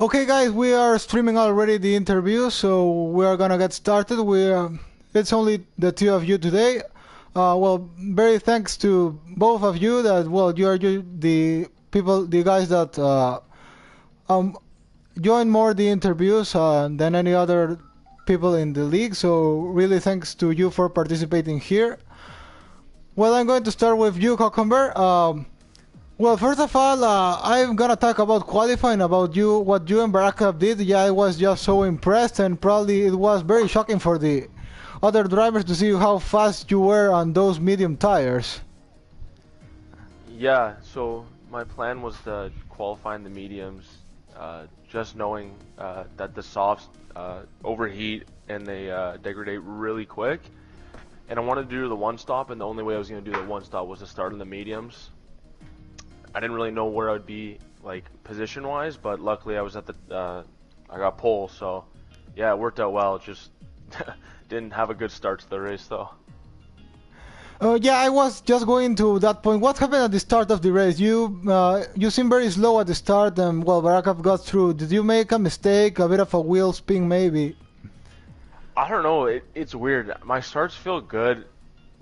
Okay, guys, we are streaming already the interview, so we are gonna get started. It's only the two of you today. Well, very thanks to both of you that the people, the guys that um join more the interviews than any other people in the league. So really thanks to you for participating here. Well, I'm going to start with you, Cucumber. Well, first of all, I'm gonna talk about qualifying, about what you and Barakov did. Yeah, I was just so impressed, and probably it was very shocking for the other drivers to see how fast you were on those medium tires. Yeah, so my plan was to qualify in the mediums, just knowing that the softs overheat and they degrade really quick. And I wanted to do the one stop, and the only way I was going to do the one stop was to start in the mediums. I didn't really know where I'd be, like, position-wise, but luckily I was at I got pole, so yeah, it worked out well. Just didn't have a good start to the race, though. Yeah, I was just going to that point. What happened at the start of the race? You seemed very slow at the start, and well, Barakov got through. Did you make a mistake, a bit of a wheel spin, maybe? I don't know, it's weird. My starts feel good,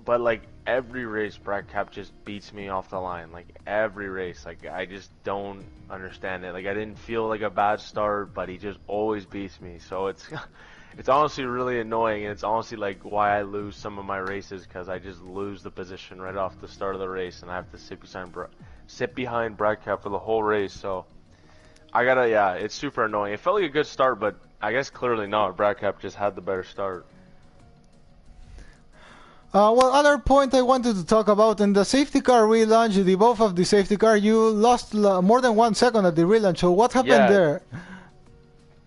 but like every race, Brad Cap just beats me off the line. Like every race, like I just don't understand it. Like I didn't feel like a bad start, but he just always beats me. So it's it's honestly really annoying, and it's honestly like why I lose some of my races, because I just lose the position right off the start of the race, and I have to sit behind Brad Cap for the whole race. So yeah, it's super annoying. It felt like a good start, but I guess clearly not. Brad Cap just had the better start. Well, other point I wanted to talk about, in the safety car relaunch, the both of the safety car, you lost more than 1 second at the relaunch. So what happened there?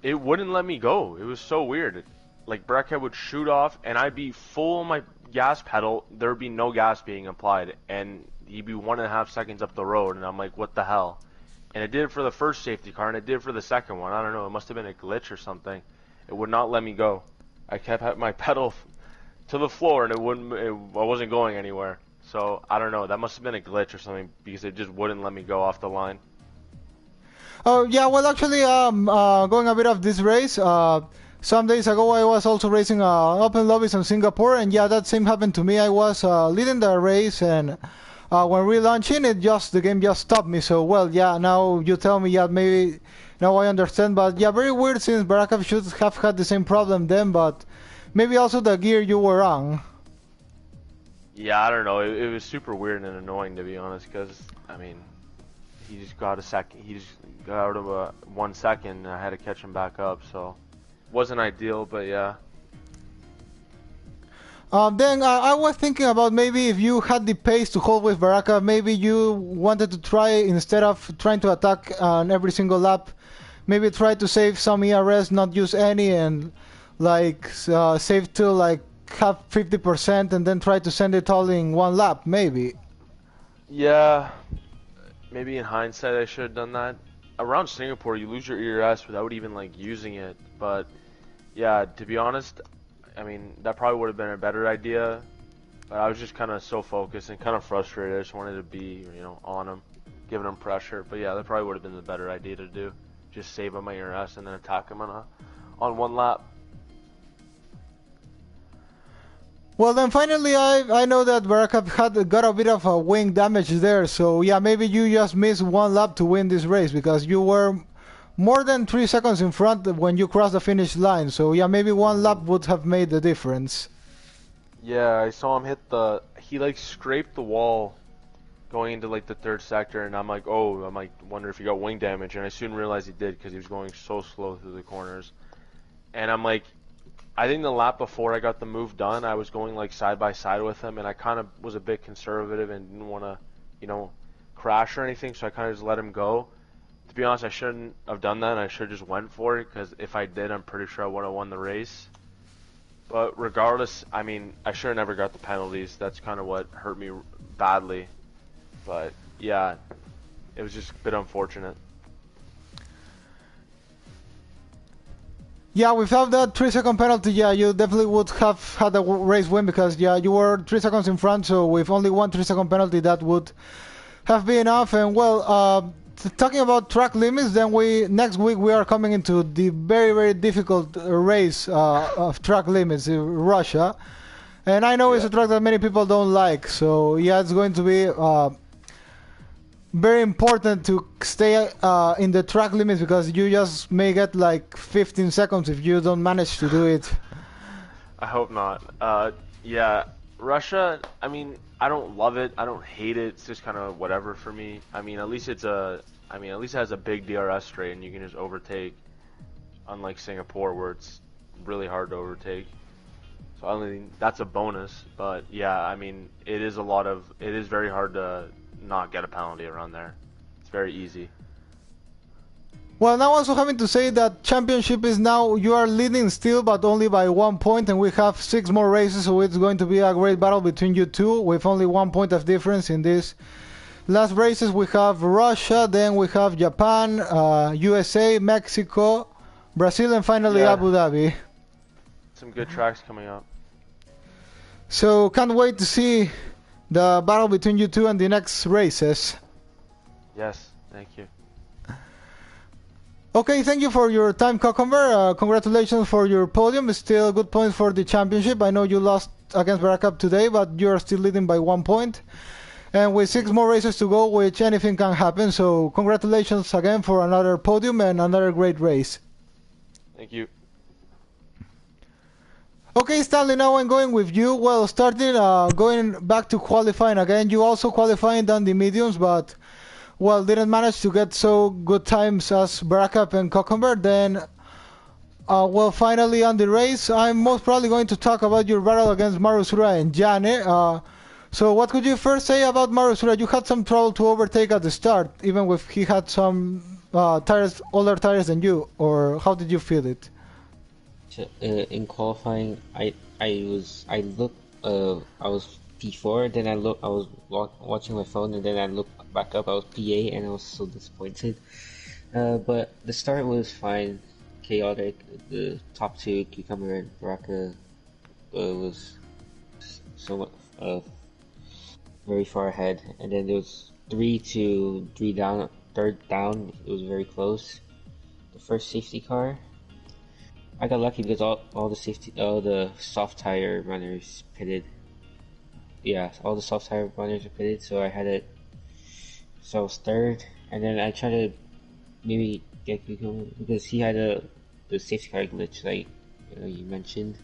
It wouldn't let me go. It was so weird. Like Brad Cap would shoot off, and I'd be full on my gas pedal. There'd be no gas being applied, and he'd be 1.5 seconds up the road, and I'm like, what the hell? And it did it for the first safety car, and it did it for the second one. I don't know. It must have been a glitch or something. It would not let me go. I kept having my pedal to the floor, and I wasn't going anywhere. So I don't know. That must have been a glitch or something, because it just wouldn't let me go off the line. Oh yeah, well actually, going a bit of this race. Some days ago, I was also racing open lobbies in Singapore, and yeah, that same happened to me. I was leading the race, and when relaunching it, the game just stopped me. So well, yeah, now you tell me, yeah, maybe now I understand. But yeah, very weird, since Barakov should have had the same problem then, but maybe also the gear you were on. Yeah, I don't know. It was super weird and annoying, to be honest, because I mean, he just got out of 1 second, and I had to catch him back up. So wasn't ideal, but yeah. Then I was thinking about maybe if you had the pace to hold with Baraka, maybe you wanted to try, instead of trying to attack on every single lap, maybe try to save some ERS, not use any, and like save till like have 50%, and then try to send it all in one lap, maybe. Yeah, maybe in hindsight I should have done that. Around Singapore, you lose your ERS without even like using it, but yeah, to be honest, I mean, that probably would have been a better idea, but I was just kind of so focused and kind of frustrated. I just wanted to be, on him, giving him pressure. But yeah, that probably would have been the better idea to do. Just save him my ERS and then attack him on one lap. Well, then finally, I know that Barakov got a bit of a wing damage there, so yeah, maybe you just missed one lap to win this race, because you were more than 3 seconds in front when you crossed the finish line. So yeah, maybe one lap would have made the difference. Yeah, I saw him he like scraped the wall going into like the third sector, and I'm like, wonder if he got wing damage, and I soon realized he did, because he was going so slow through the corners. And I'm like, I think the lap before I got the move done, I was going like side by side with him, and I kind of was a bit conservative and didn't want to, crash or anything, so I kind of just let him go. To be honest, I shouldn't have done that. I should have just went for it, because if I did, I'm pretty sure I would have won the race. But regardless, I mean, I should have never got the penalties. That's kind of what hurt me badly. But yeah, it was just a bit unfortunate. Yeah, without that 3-second penalty, yeah, you definitely would have had a race win, because yeah, you were 3 seconds in front, so with only one 3-second penalty, that would have been enough. And well, talking about track limits, then next week we are coming into the very very difficult race of track limits in Russia, and I know it's Yeah. a track that many people don't like. So yeah, it's going to be very important to stay in the track limits because you just may get like 15 seconds if you don't manage to do it. I hope not. Yeah, Russia. I mean, I don't love it. I don't hate it. It's just kind of whatever for me. I mean, at least it's a. I mean, at least it has a big DRS straight, and you can just overtake. Unlike Singapore, where it's really hard to overtake. So I mean, that's a bonus. But yeah, I mean, it is a lot of. It is very hard to not get a penalty around there. It's very easy. Well, now also having to say that championship is now you are leading still, but only by 1 point, and we have 6 more races, so it's going to be a great battle between you two with only 1 point of difference in this last races. We have Russia, then we have Japan, USA, Mexico, Brazil, and finally Yeah, Abu Dhabi. some good tracks coming up. So can't wait to see the battle between you two and the next races. Yes, thank you. Okay, thank you for your time, Cucumber. Congratulations for your podium. It's still good points for the championship. I know you lost against Barakup today, but you're still leading by 1 point. And with 6 more races to go, which anything can happen. So congratulations again for another podium and another great race. Thank you. Okay, Stanley, now I'm going with you. Well, starting going back to qualifying again. You also qualified on the mediums, but well, didn't manage to get so good times as Barakup and Cucumber. Then, well, finally on the race, I'm most probably going to talk about your battle against Marusura and Jane. So what could you first say about Marusura? You had some trouble to overtake at the start, even if he had some tires, older tires than you, or how did you feel it? So, in qualifying, I was P4, then I was watching my phone, and then I looked back up, I was P8, and I was so disappointed. But the start was fine, chaotic. The top two, Cucumber and Baraka, was so very far ahead, and then there was 3 down, third down. It was very close. The first safety car, I got lucky because all the soft tire runners pitted. Yeah, all the soft tire runners are pitted, so I had it. So I was third, and then I tried to maybe get Cucumber because he had the safety car glitch, like you mentioned,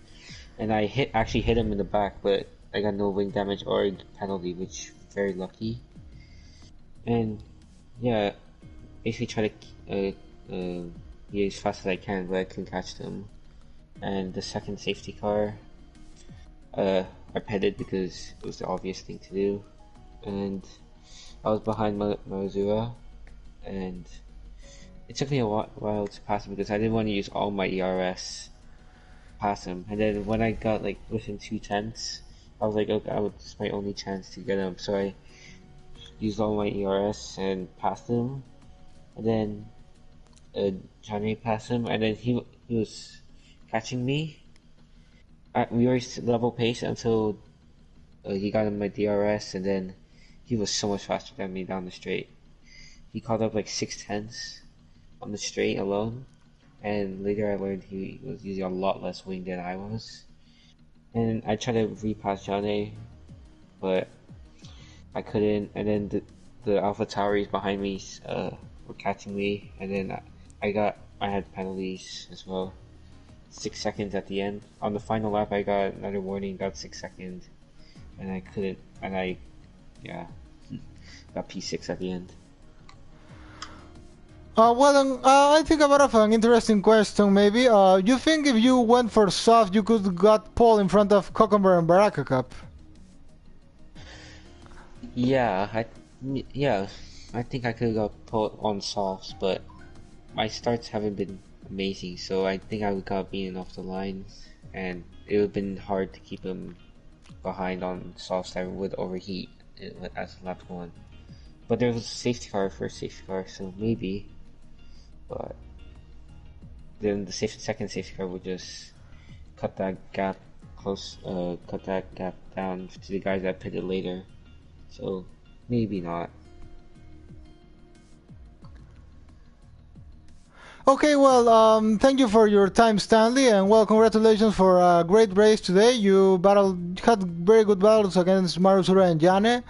and I actually hit him in the back, but I got no wing damage or penalty, which very lucky. And yeah, basically try to be as fast as I can, but I couldn't catch them. And the second safety car, I pitted because it was the obvious thing to do, and I was behind Maruzura, and it took me a while to pass him because I didn't want to use all my ERS to pass him. And then when I got like within 2 tenths, I was like, okay, this is my only chance to get him, so I used all my ERS and passed him. And then Johnny passed him, and then he was catching me. We were level pace until he got in my DRS, and then he was so much faster than me down the straight. He caught up like 6 tenths on the straight alone, and later I learned he was using a lot less wing than I was. And I tried to repass Johnny, but I couldn't, and then the Alpha Tauris behind me were catching me, and then I had penalties as well. 6 seconds at the end. On the final lap, I got another warning, got 6 seconds, and I couldn't, and I got P6 at the end. I think a bit of an interesting question, maybe. You think if you went for soft, you could got pole in front of Cucumber and Baraka Cup? Yeah, I think I could have got pole on softs, but my starts haven't been amazing, so I think I would got beaten off the lines, and it would have been hard to keep him behind on softs that would overheat as lap 1. But there was a safety car, first safety car, so maybe. But then the second safety car would just cut that gap down to the guys that pitted later. So maybe not. Okay, well, thank you for your time, Stanley, and well, congratulations for a great race today. You had very good battles against Marusura and Jane.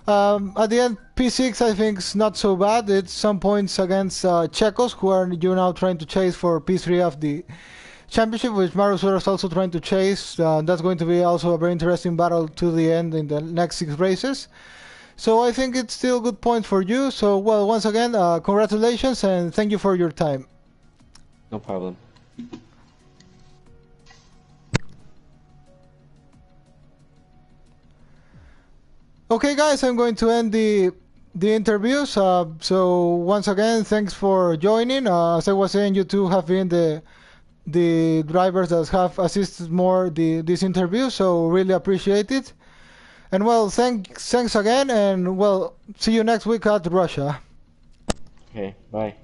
At the end, P6 I think is not so bad. It's some points against Checos, who are you now trying to chase for P3 of the championship, which Marusura is also trying to chase. That's going to be also a very interesting battle to the end in the next 6 races. So I think it's still good points for you. So well, once again, congratulations and thank you for your time. No problem. Okay, guys, I'm going to end the interviews. So once again, thanks for joining. As I was saying, you two have been the drivers that have assisted more this interview. So really appreciate it. And well, thanks again, and well, see you next week at Russia. Okay, bye.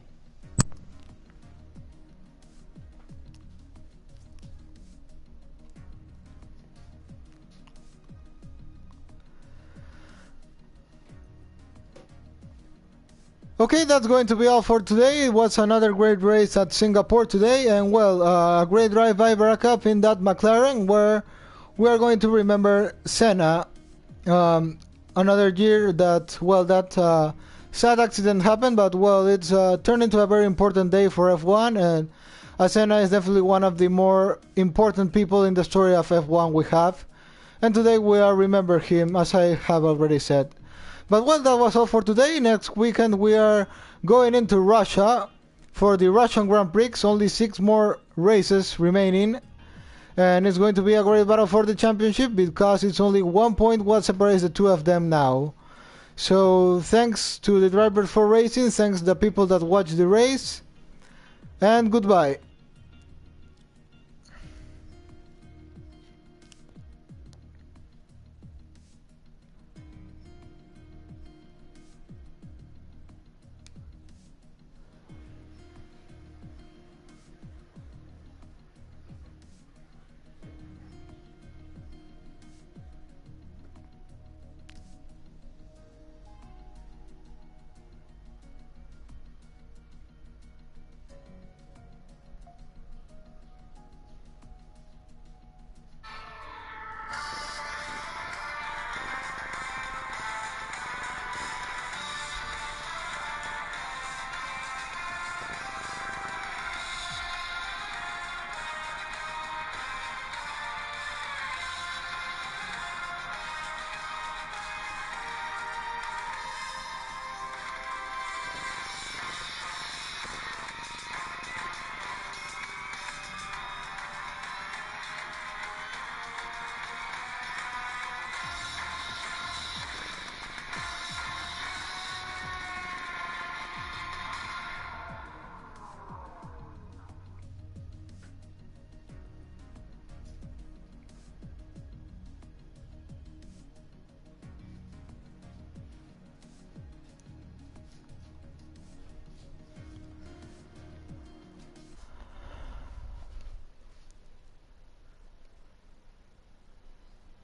Okay, that's going to be all for today. It was another great race at Singapore today, and well, a great drive by Barakup in that McLaren, where we are going to remember Senna. Another year that, well, that sad accident happened, but well, it's turned into a very important day for F1, and Senna is definitely one of the more important people in the story of F1 we have. And today we are remember him, as I have already said. But well, that was all for today. Next weekend we are going into Russia for the Russian Grand Prix. Only 6 more races remaining. And it's going to be a great battle for the championship because it's only 1 point what separates the two of them now. So thanks to the drivers for racing, thanks to the people that watch the race, and goodbye.